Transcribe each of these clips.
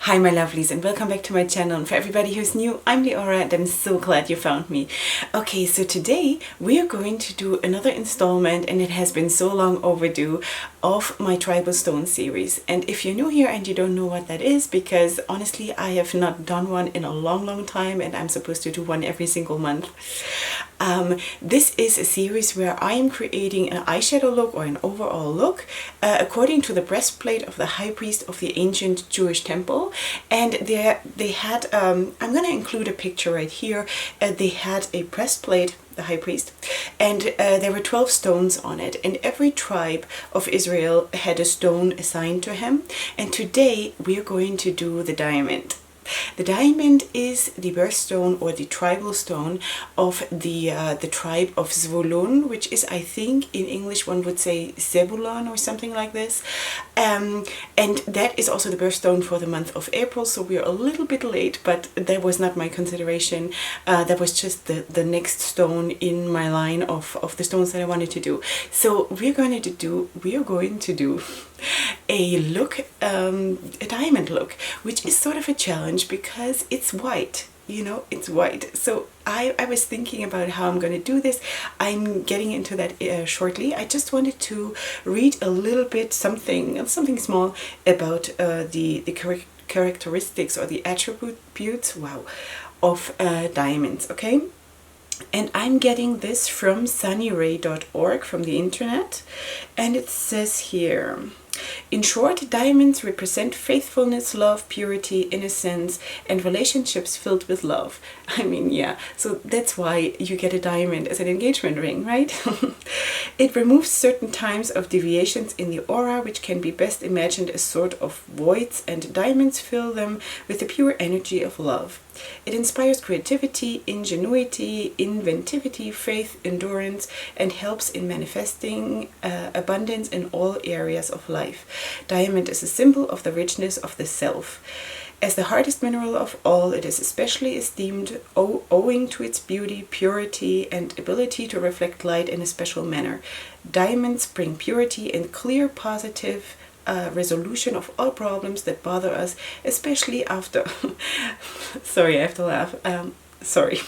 Hi my lovelies, and welcome back to my channel. And for everybody who's new, I'm Leorah and I'm so glad you found me. Okay, so today we are going to do another installment, and it has been so long overdue, of my tribal stone series. And if you're new here and you don't know what that is, because honestly I have not done one in a long time, and I'm supposed to do one every single month. This is a series where I am creating an eyeshadow look or an overall look according to the breastplate of the high priest of the ancient Jewish temple. And they had, I'm going to include a picture right here, they had a breastplate, the high priest, and there were 12 stones on it, and every tribe of Israel had a stone assigned to him. And today we are going to do the diamond. The diamond is the birthstone or the tribal stone of the tribe of Zvulun, which is, I think in English one would say Zebulon or something like this. And that is also the birthstone for the month of April, so we are a little bit late, but that was not my consideration. That was just the next stone in my line of the stones that I wanted to do. So we are going to do a look, a diamond look, which is sort of a challenge because it's white, you know, it's white. So I was thinking about how I'm going to do this. I'm getting into that shortly. I just wanted to read a little bit, something small about the characteristics or the attributes, wow, of diamonds, okay? And I'm getting this from sunnyray.org, from the internet, and it says here: in short, diamonds represent faithfulness, love, purity, innocence, and relationships filled with love. I mean, yeah, so that's why you get a diamond as an engagement ring, right? It removes certain times of deviations in the aura, which can be best imagined as sort of voids, and diamonds fill them with the pure energy of love. It inspires creativity, ingenuity, inventivity, faith, endurance, and helps in manifesting abundance in all areas of life. Diamond is a symbol of the richness of the self. As the hardest mineral of all, it is especially esteemed owing to its beauty, purity, and ability to reflect light in a special manner. Diamonds bring purity and clear, positive resolution of all problems that bother us, especially after sorry, I have to laugh, sorry.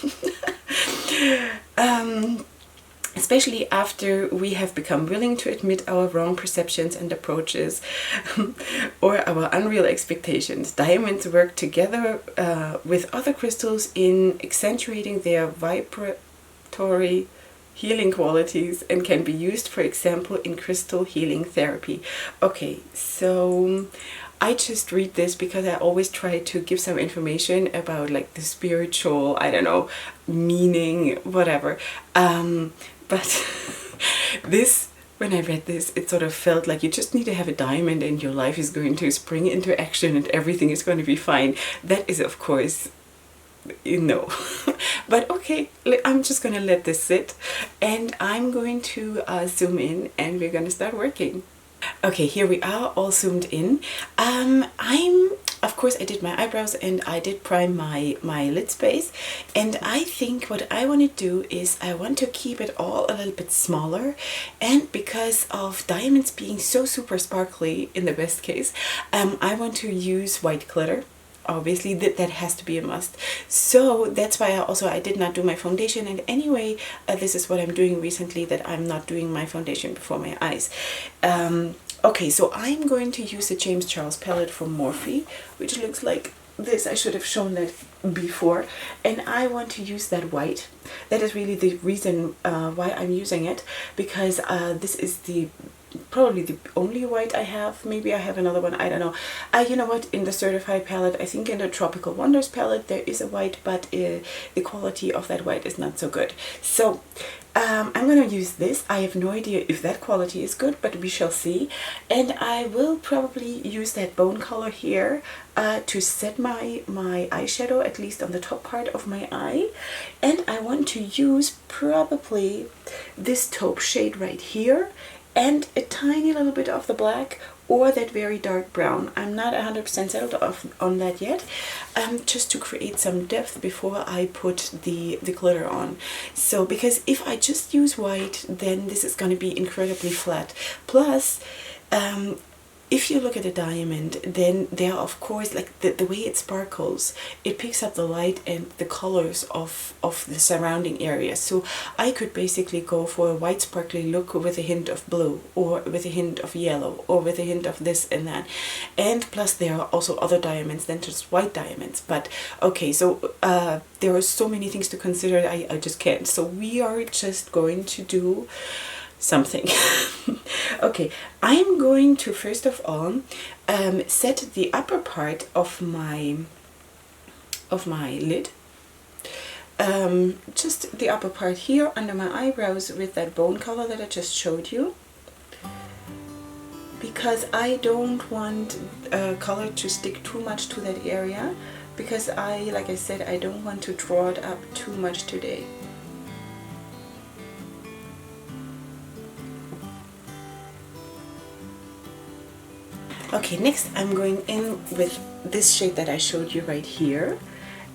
Especially after we have become willing to admit our wrong perceptions and approaches or our unreal expectations. Diamonds work together with other crystals in accentuating their vibratory healing qualities and can be used, for example, in crystal healing therapy. Okay, so I just read this because I always try to give some information about like the spiritual, I don't know, meaning, whatever. But this, when I read this, it sort of felt like you just need to have a diamond and your life is going to spring into action and everything is going to be fine. That is, of course, no. But okay, I'm just going to let this sit, and I'm going to zoom in and we're going to start working. Okay, here we are, all zoomed in. Of course, I did my eyebrows and I did prime my lid space, and I think what I want to do is I want to keep it all a little bit smaller, and because of diamonds being so super sparkly in the best case, I want to use white glitter. Obviously that has to be a must. So that's why I did not do my foundation. And anyway, this is what I'm doing recently, that I'm not doing my foundation before my eyes. Okay, so I'm going to use the James Charles palette from Morphe, which looks like this. I should have shown that before. And I want to use that white. That is really the reason why I'm using it, because this is probably the only white I have. Maybe I have another one, I don't know. You know what, in the certified palette, I think in the Tropical Wonders palette there is a white, but the quality of that white is not so good. So I'm going to use this. I have no idea if that quality is good, but we shall see. And I will probably use that bone color here to set my eyeshadow, at least on the top part of my eye. And I want to use probably this taupe shade right here, and a tiny little bit of the black, or that very dark brown. I'm not 100% settled on that yet, just to create some depth before I put the glitter on. So, because if I just use white, then this is going to be incredibly flat. Plus, if you look at a diamond, then there are, of course, like the way it sparkles, it picks up the light and the colors of the surrounding area. So I could basically go for a white sparkly look with a hint of blue, or with a hint of yellow, or with a hint of this and that. And plus there are also other diamonds than just white diamonds. But okay, so there are so many things to consider, I just can't. So we are just going to do something. Okay, I'm going to first of all set the upper part of my lid, just the upper part here under my eyebrows with that bone color that I just showed you, because I don't want color to stick too much to that area, because like I said, I don't want to draw it up too much today. Okay, next I'm going in with this shade that I showed you right here,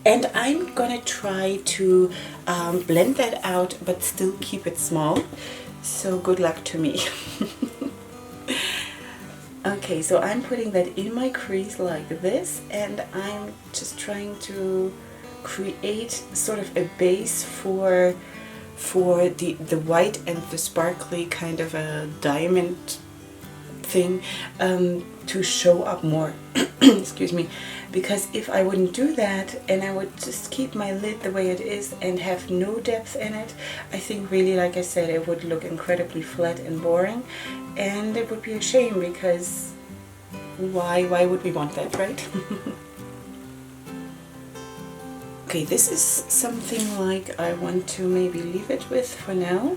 and I'm gonna try to blend that out but still keep it small, so good luck to me. Okay, so I'm putting that in my crease like this, and I'm just trying to create sort of a base for the white and the sparkly kind of a diamond thing to show up more. Excuse me, because if I wouldn't do that and I would just keep my lid the way it is and have no depth in it, I think really, like I said, it would look incredibly flat and boring, and it would be a shame, because why would we want that, right? Okay, this is something like I want to maybe leave it with for now.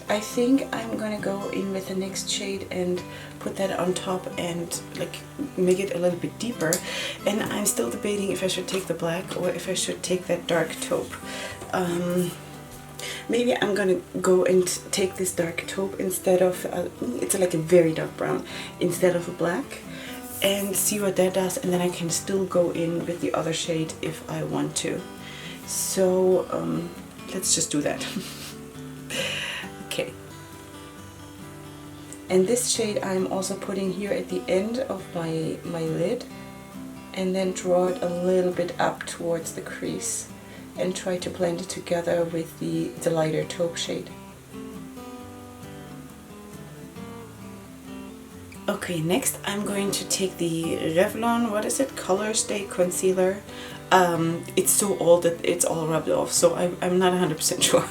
I think I'm gonna go in with the next shade and put that on top and like make it a little bit deeper, and I'm still debating if I should take the black or if I should take that dark taupe. Maybe I'm gonna go and take this dark taupe instead of it's like a very dark brown, instead of a black, and see what that does, and then I can still go in with the other shade if I want to. So let's just do that. Okay, and this shade I'm also putting here at the end of my lid, and then draw it a little bit up towards the crease and try to blend it together with the lighter taupe shade. Okay, next I'm going to take the Revlon, what is it, Color Stay Concealer. It's so old that it's all rubbed off, so I'm not 100% sure.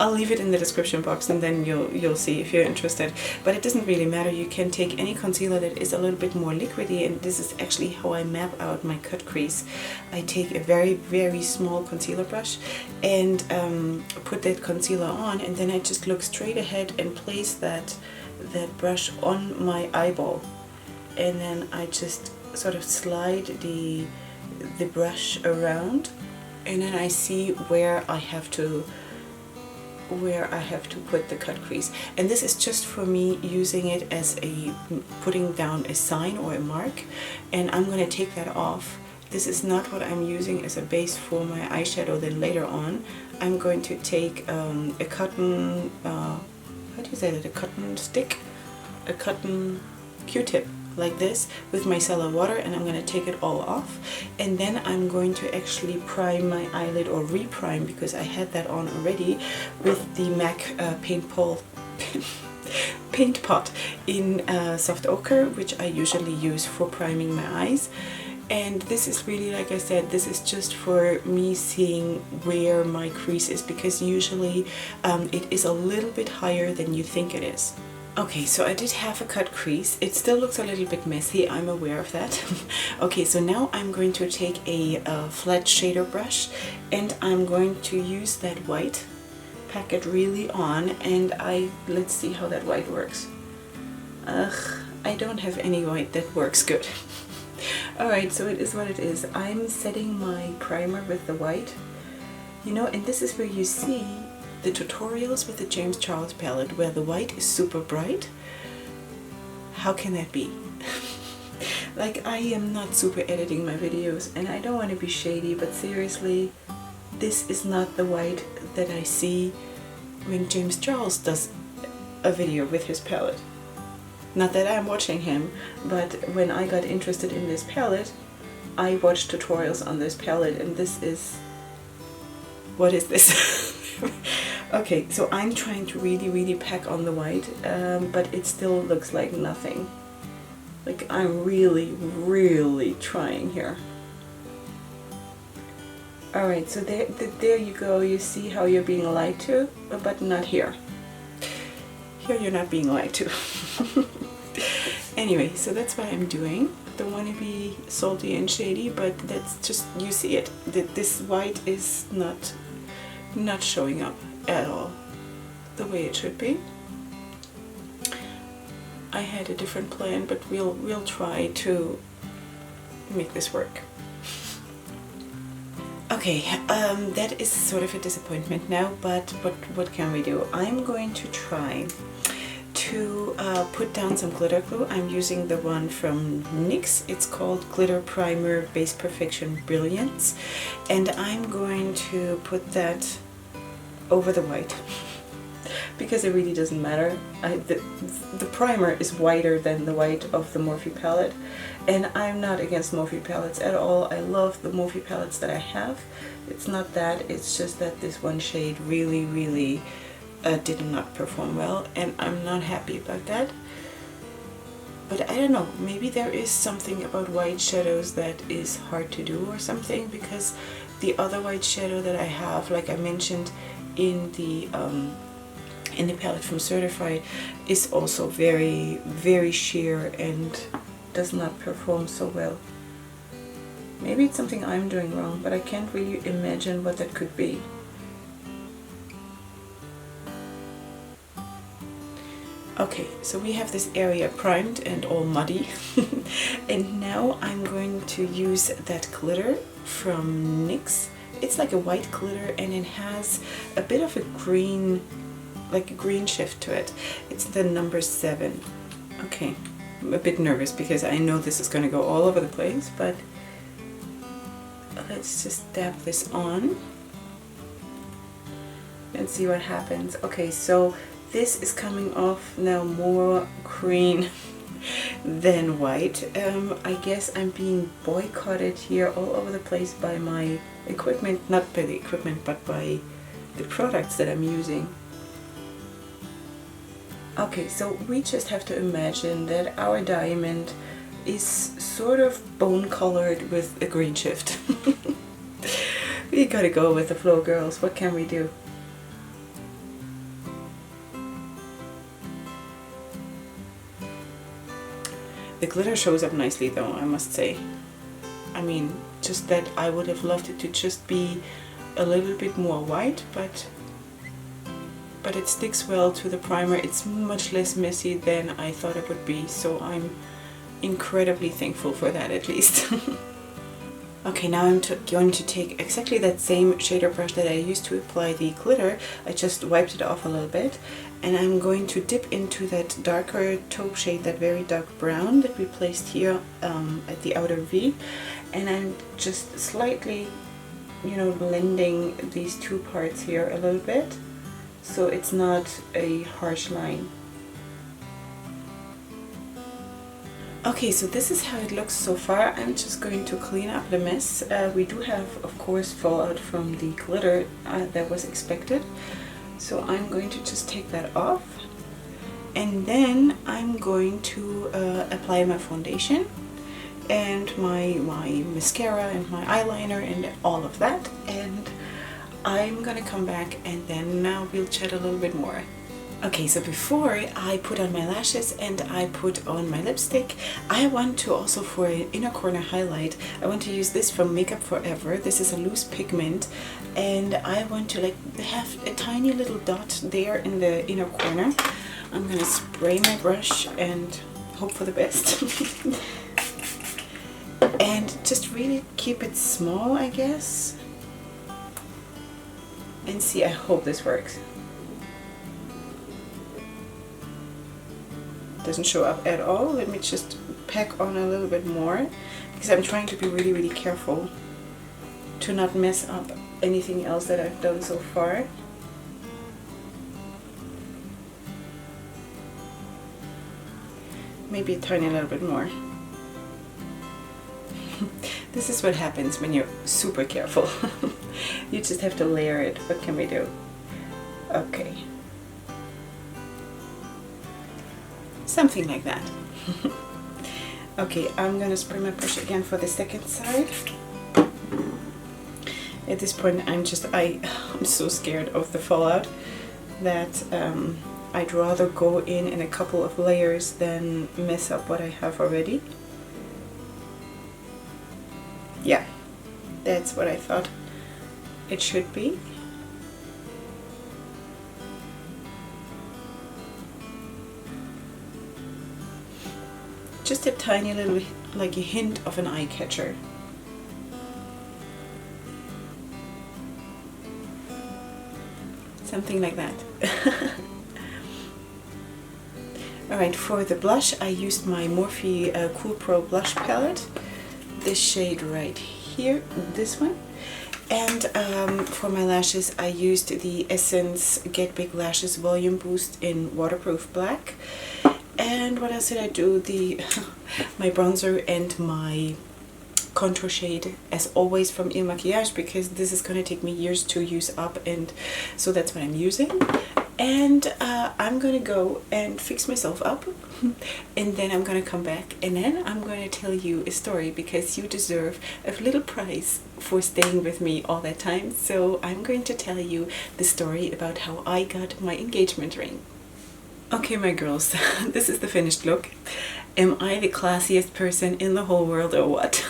I'll leave it in the description box, and then you'll see if you're interested. But it doesn't really matter, you can take any concealer that is a little bit more liquidy, and this is actually how I map out my cut crease. I take a very, very small concealer brush and put that concealer on, and then I just look straight ahead and place that brush on my eyeball, and then I just sort of slide the brush around, and then I see where I have to put the cut crease. And this is just for me using it as a putting down a sign or a mark, and I'm going to take that off. This is not what I'm using as a base for my eyeshadow. Then later on I'm going to take a cotton how do you say that, a cotton stick, a cotton Q-tip like this with micellar water, and I'm going to take it all off, and then I'm going to actually prime my eyelid, or re-prime, because I had that on already, with the MAC paint pot in soft ochre, which I usually use for priming my eyes. And this is really, like I said, this is just for me seeing where my crease is, because usually it is a little bit higher than you think it is. Okay, so I did have a cut crease. It still looks a little bit messy, I'm aware of that. Okay, so now I'm going to take a flat shader brush, and I'm going to use that white, pack it really on, and let's see how that white works. I don't have any white that works good. Alright, so it is what it is. I'm setting my primer with the white. You know, and this is where you see the tutorials with the James Charles palette, where the white is super bright. How can that be? Like, I am not super editing my videos, and I don't want to be shady, but seriously, this is not the white that I see when James Charles does a video with his palette. Not that I'm watching him, but when I got interested in this palette, I watched tutorials on this palette, and this is... what is this? Okay, so I'm trying to really pack on the white, but it still looks like nothing. Like, I'm really trying here. Alright, so there you go. You see how you're being lied to, but not here. Here you're not being lied to. Anyway, so that's what I'm doing. Don't want to be salty and shady, but that's just, you see it. This white is not showing up at all the way it should be. I had a different plan, but we'll try to make this work. Okay, that is sort of a disappointment now, but what can we do? I'm going to try to put down some glitter glue. I'm using the one from NYX. It's called Glitter Primer Base Perfection Brilliance, and I'm going to put that over the white because it really doesn't matter. The primer is whiter than the white of the Morphe palette, and I'm not against Morphe palettes at all. I love the Morphe palettes that I have. It's not that, it's just that this one shade really did not perform well, and I'm not happy about that. But I don't know, maybe there is something about white shadows that is hard to do or something, because the other white shadow that I have, like I mentioned in the palette from Certified, is also very sheer and does not perform so well. Maybe it's something I'm doing wrong, but I can't really imagine what that could be. Okay, so we have this area primed and all muddy. And now I'm going to use that glitter from NYX. It's like a white glitter, and it has a bit of a green, like a green shift to it. It's the number 7. Okay, I'm a bit nervous because I know this is going to go all over the place, but let's just dab this on and see what happens. Okay, so this is coming off now more green than white. I guess I'm being boycotted here all over the place by my equipment, not by the equipment, but by the products that I'm using. Okay, so we just have to imagine that our diamond is sort of bone colored with a green shift. We gotta go with the flow, girls. What can we do? The glitter shows up nicely though, I must say. I mean, just that I would have loved it to just be a little bit more white, but it sticks well to the primer. It's much less messy than I thought it would be, so I'm incredibly thankful for that, at least. Okay, now I'm going to take exactly that same shader brush that I used to apply the glitter. I just wiped it off a little bit, and I'm going to dip into that darker taupe shade, that very dark brown that we placed here at the outer V, and I'm just slightly, you know, blending these two parts here a little bit, so it's not a harsh line. Okay, so this is how it looks so far. I'm just going to clean up the mess. We do have, of course, fallout from the glitter that was expected. So I'm going to just take that off. And then I'm going to apply my foundation and my mascara and my eyeliner and all of that. And I'm gonna come back and then we'll chat a little bit more. Okay, so before I put on my lashes and I put on my lipstick, I want to also, for an inner corner highlight, I want to use this from Makeup Forever. This is a loose pigment, and I want to like have a tiny little dot there in the inner corner. I'm gonna spray my brush and hope for the best. And just really keep it small, I guess. And see, I hope this works. Doesn't show up at all. Let me just pack on a little bit more, because I'm trying to be really careful to not mess up anything else that I've done so far. maybe a tiny little bit more. This is what happens when you're super careful. You just have to layer it. What can we do? Okay. Something like that. Okay, I'm gonna spray my brush again for the second side. At this point, I'm so scared of the fallout that I'd rather go in a couple of layers than mess up what I have already. Yeah, that's what I thought it should be. Just a tiny little, like a hint of an eye catcher. Something like that. Alright, for the blush, I used my Morphe Cool Pro blush palette. This shade right here, this one. And for my lashes, I used the Essence Get Big Lashes Volume Boost in Waterproof Black. And what else did I do? My bronzer and my contour shade, as always, from Il Maquillage, because this is going to take me years to use up, and so that's what I'm using. And I'm going to go and fix myself up, and then I'm going to come back, and then I'm going to tell you a story, because you deserve a little prize for staying with me all that time. So I'm going to tell you the story about how I got my engagement ring. Okay, my girls, this is the finished look. Am I the classiest person in the whole world or what?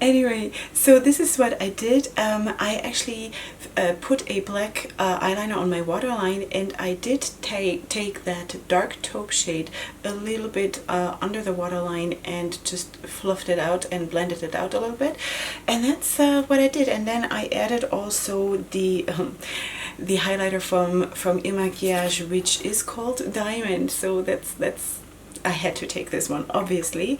Anyway, so this is what I did. I actually put a black eyeliner on my waterline, and I did take that dark taupe shade a little bit under the waterline and just fluffed it out and blended it out a little bit. And that's what I did. And then I added also the highlighter from Il Maquillage, which is called Diamond. So that's I had to take this one, obviously.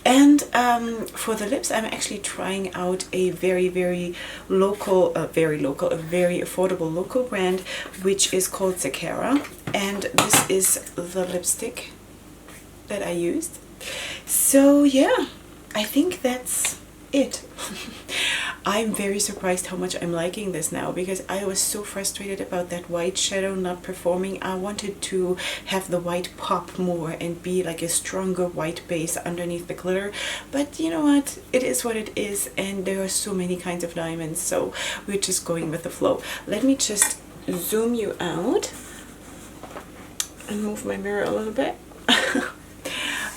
And for the lips, I'm actually trying out a very local, a very affordable local brand, which is called Sakara. And this is the lipstick that I used. So yeah, I think that's it. I'm very surprised how much I'm liking this now, because I was so frustrated about that white shadow not performing. I wanted to have the white pop more and be like a stronger white base underneath the glitter, but you know what, it is what it is, and there are so many kinds of diamonds, so we're just going with the flow. Let me just zoom you out and move my mirror a little bit.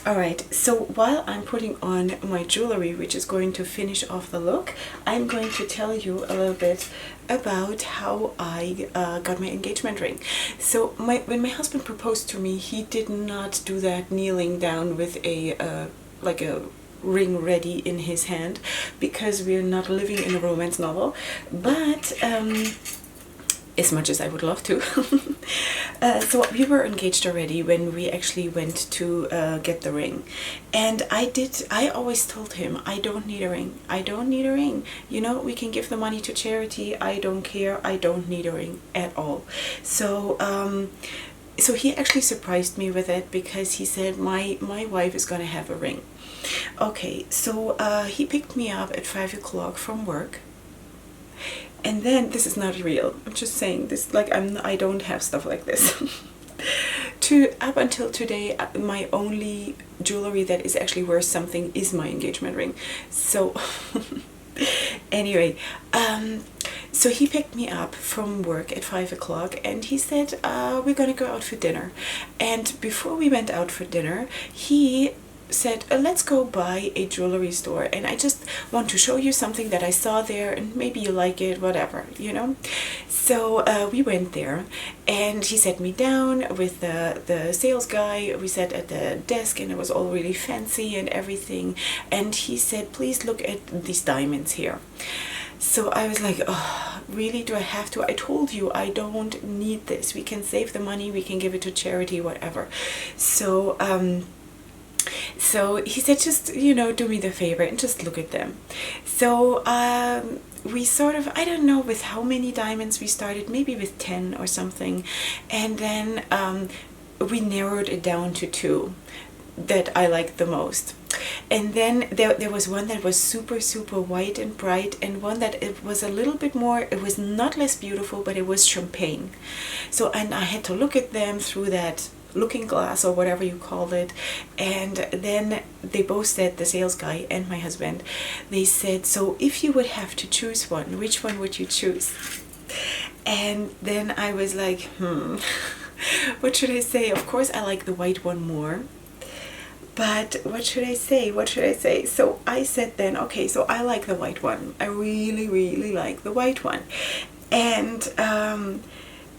Alright, so while I'm putting on my jewelry, which is going to finish off the look, I'm going to tell you a little bit about how I got my engagement ring. So when my husband proposed to me, he did not do that kneeling down with a like a ring ready in his hand, because we're not living in a romance novel, but as much as I would love to. So we were engaged already when we actually went to get the ring. And I always told him, I don't need a ring. I don't need a ring. You know, we can give the money to charity. I don't care. I don't need a ring at all. So so he actually surprised me with it, because he said, my wife is going to have a ring. Okay, so he picked me up at 5 o'clock from work. And then, this is not real, I'm just saying this, like I don't have stuff like this. Up until today, my only jewelry that is actually worth something is my engagement ring. So anyway, so he picked me up from work at 5 o'clock, and he said, we're gonna go out for dinner. And before we went out for dinner, he said, let's go by a jewelry store, and I just want to show you something that I saw there, and maybe you like it, whatever, you know. So we went there, and he sat me down with the sales guy. We sat at the desk, and it was all really fancy and everything, and he said, please look at these diamonds here. So I was like, oh, really? Do I have to? I told you I don't need this. We can save the money, we can give it to charity, whatever. So he said, just, you know, do me the favor and just look at them. So we sort of, I don't know with how many diamonds we started, maybe with 10 or something, and then we narrowed it down to 2. that I liked the most. And then there was one that was super white and bright, and one that it was a little bit more, it was not less beautiful, but it was champagne. So, and I had to look at them through that looking glass or whatever you call it, and then they both said, the sales guy and my husband, they said, so if you would have to choose one, which one would you choose? And then I was like, what should I say? Of course I like the white one more, but what should I say? What should I say? So I said then, okay, so I like the white one. I really like the white one. And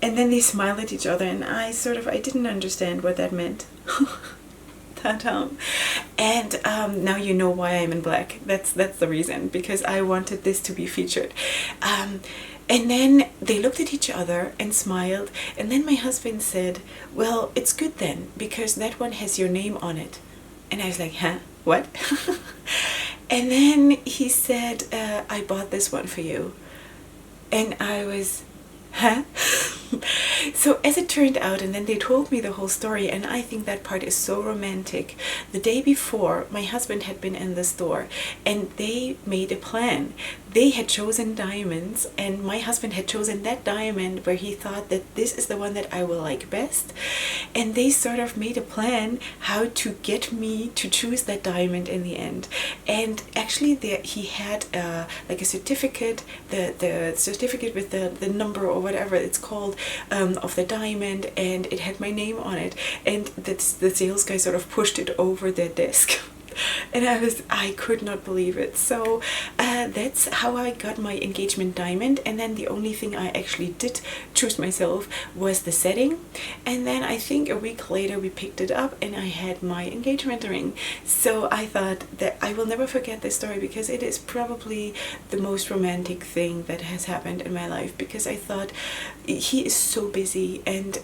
then they smiled at each other, and I didn't understand what that meant. Ta-ta. And now you know why I'm in black. That's the reason, because I wanted this to be featured. And then they looked at each other and smiled, and then my husband said, well, it's good then, because that one has your name on it. And I was like, huh? What? And then he said, I bought this one for you. And I was, huh? So as it turned out, and then they told me the whole story, and I think that part is so romantic. The day before, my husband had been in the store, and they made a plan. They had chosen diamonds, and my husband had chosen that diamond where he thought that this is the one that I will like best. And they sort of made a plan how to get me to choose that diamond in the end. And actually he had like a certificate, the certificate with the number or whatever it's called, of the diamond, and it had my name on it, and the sales guy sort of pushed it over their desk. And I could not believe it. So that's how I got my engagement diamond. And then the only thing I actually did choose myself was the setting. And then I think a week later we picked it up and I had my engagement ring. So I thought that I will never forget this story, because it is probably the most romantic thing that has happened in my life, because I thought he is so busy, and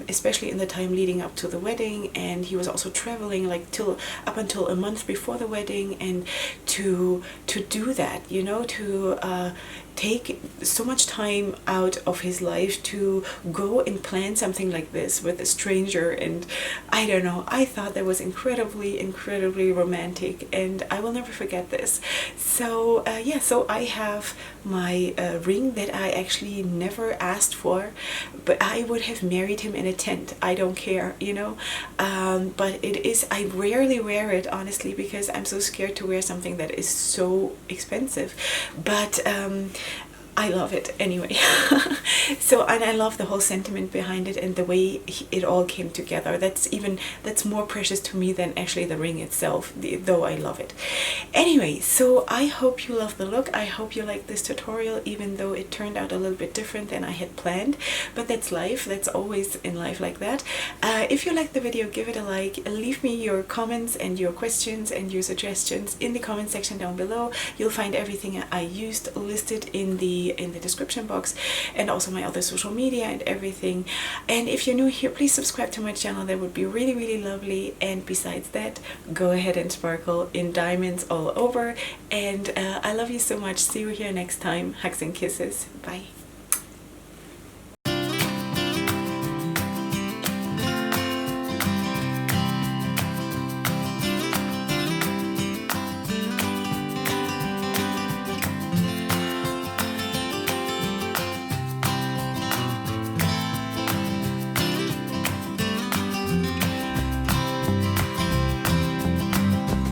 especially in the time leading up to the wedding, and he was also traveling like up until a month before the wedding, and to do that, you know, to take so much time out of his life to go and plan something like this with a stranger. And I don't know, I thought that was incredibly romantic, and I will never forget this. So yeah, so I have my ring that I actually never asked for, but I would have married him in a tent. I don't care, you know. But it is, I rarely wear it, honestly, because I'm so scared to wear something that is so expensive. But I love it anyway. So, and I love the whole sentiment behind it and the way it all came together. That's more precious to me than actually the ring itself, though I love it. Anyway, so I hope you love the look. I hope you like this tutorial, even though it turned out a little bit different than I had planned. But that's life. That's always in life like that. If you liked the video, give it a like. Leave me your comments and your questions and your suggestions in the comment section down below. You'll find everything I used listed in the description box, and also my other social media and everything. And if you're new here, please subscribe to my channel. That would be really lovely. And besides that, go ahead and sparkle in diamonds all over. And I love you so much. See you here next time. Hugs and kisses. Bye.